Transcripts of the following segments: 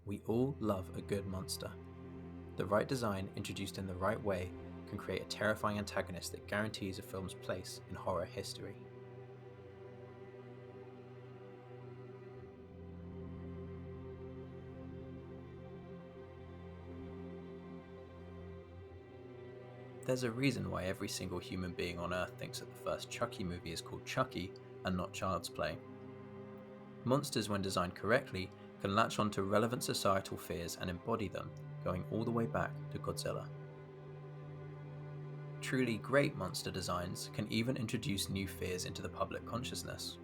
We all love a good monster. The right design, introduced in the right way, can create a terrifying antagonist that guarantees a film's place in horror history. There's a reason why every single human being on Earth thinks that the first Chucky movie is called Chucky and not Child's Play. Monsters, when designed correctly, can latch onto relevant societal fears and embody them, going all the way back to Godzilla. Truly great monster designs can even introduce new fears into the public consciousness.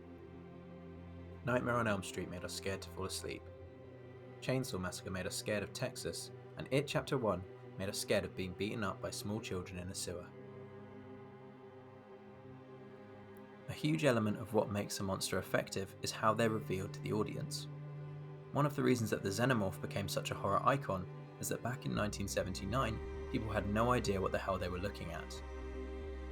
Nightmare on Elm Street made us scared to fall asleep. Chainsaw Massacre made us scared of Texas, and It Chapter 1 made us scared of being beaten up by small children in a sewer. A huge element of what makes a monster effective is how they're revealed to the audience. One of the reasons that the Xenomorph became such a horror icon is that back in 1979, people had no idea what the hell they were looking at.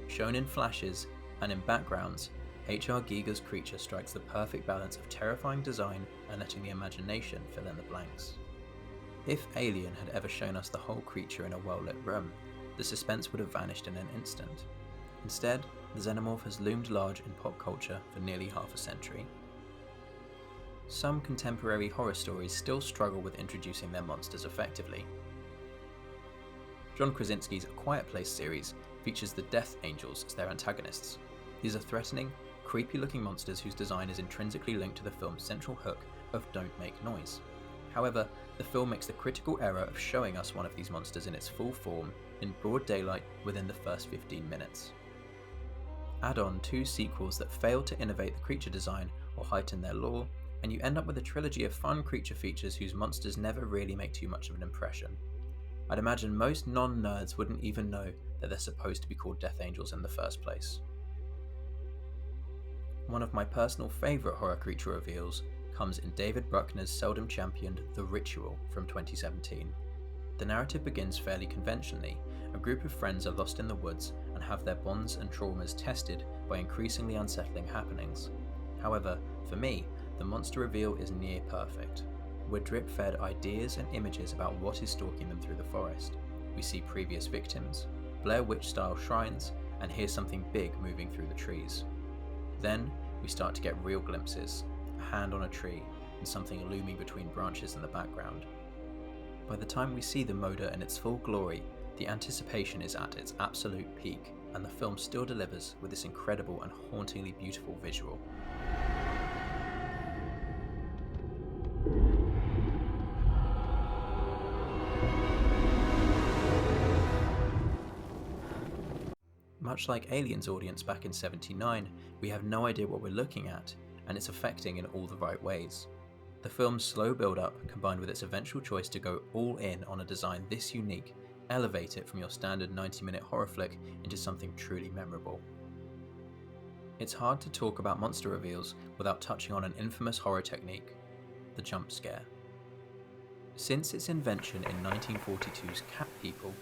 Shown in flashes and in backgrounds, H.R. Giger's creature strikes the perfect balance of terrifying design and letting the imagination fill in the blanks. If Alien had ever shown us the whole creature in a well-lit room, the suspense would have vanished in an instant. Instead, the Xenomorph has loomed large in pop culture for nearly half a century. Some contemporary horror stories still struggle with introducing their monsters effectively. John Krasinski's A Quiet Place series features the Death Angels as their antagonists. These are threatening, creepy-looking monsters whose design is intrinsically linked to the film's central hook of "don't make noise." However, the film makes the critical error of showing us one of these monsters in its full form in broad daylight within the first 15 minutes. Add on 2 sequels that fail to innovate the creature design or heighten their lore, and you end up with a trilogy of fun creature features whose monsters never really make too much of an impression. I'd imagine most non-nerds wouldn't even know that they're supposed to be called Death Angels in the first place. One of my personal favourite horror creature reveals comes in David Bruckner's seldom championed The Ritual from 2017. The narrative begins fairly conventionally. A group of friends are lost in the woods and have their bonds and traumas tested by increasingly unsettling happenings. However, for me, the monster reveal is near perfect. We're drip-fed ideas and images about what is stalking them through the forest. We see previous victims, Blair Witch-style shrines, and hear something big moving through the trees. Then, we start to get real glimpses, a hand on a tree, and something looming between branches in the background. By the time we see the Moda in its full glory, the anticipation is at its absolute peak, and the film still delivers with this incredible and hauntingly beautiful visual. Much like Alien's audience back in '79, we have no idea what we're looking at, and it's affecting in all the right ways. The film's slow build-up, combined with its eventual choice to go all in on a design this unique, elevate it from your standard 90-minute horror flick into something truly memorable. It's hard to talk about monster reveals without touching on an infamous horror technique, the jump scare. Since its invention in 1942's Cat People,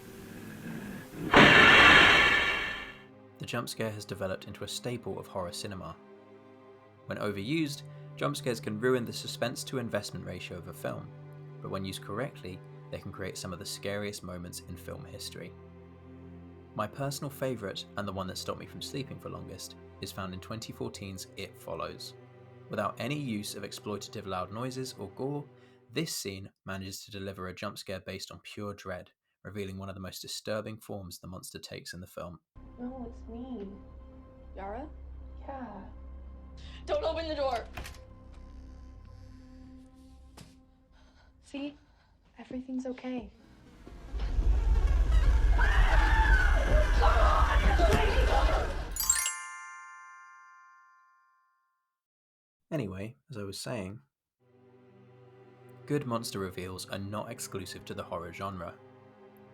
the jump scare has developed into a staple of horror cinema. When overused, jump scares can ruin the suspense to investment ratio of a film, but when used correctly, they can create some of the scariest moments in film history. My personal favourite, and the one that stopped me from sleeping for longest, is found in 2014's It Follows. Without any use of exploitative loud noises or gore, this scene manages to deliver a jump scare based on pure dread, revealing one of the most disturbing forms the monster takes in the film. No, it's me. Yara? Yeah. Don't open the door! See? Everything's okay. Anyway, as I was saying, good monster reveals are not exclusive to the horror genre.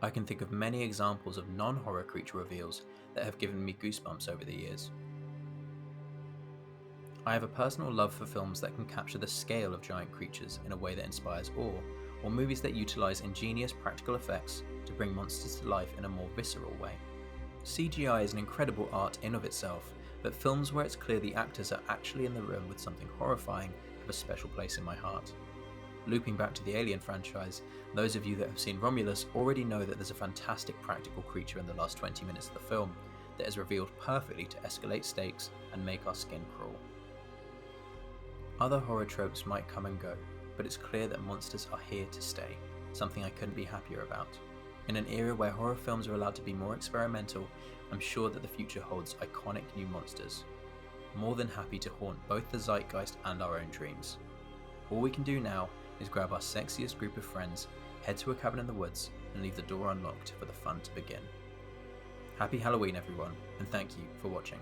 I can think of many examples of non-horror creature reveals that have given me goosebumps over the years. I have a personal love for films that can capture the scale of giant creatures in a way that inspires awe, or movies that utilise ingenious practical effects to bring monsters to life in a more visceral way. CGI is an incredible art in of itself, but films where it's clear the actors are actually in the room with something horrifying have a special place in my heart. Looping back to the Alien franchise, those of you that have seen Romulus already know that there's a fantastic practical creature in the last 20 minutes of the film that is revealed perfectly to escalate stakes and make our skin crawl. Other horror tropes might come and go, but it's clear that monsters are here to stay, something I couldn't be happier about. In an era where horror films are allowed to be more experimental, I'm sure that the future holds iconic new monsters. More than happy to haunt both the zeitgeist and our own dreams. All we can do now is grab our sexiest group of friends, head to a cabin in the woods, and leave the door unlocked for the fun to begin. Happy Halloween everyone, and thank you for watching.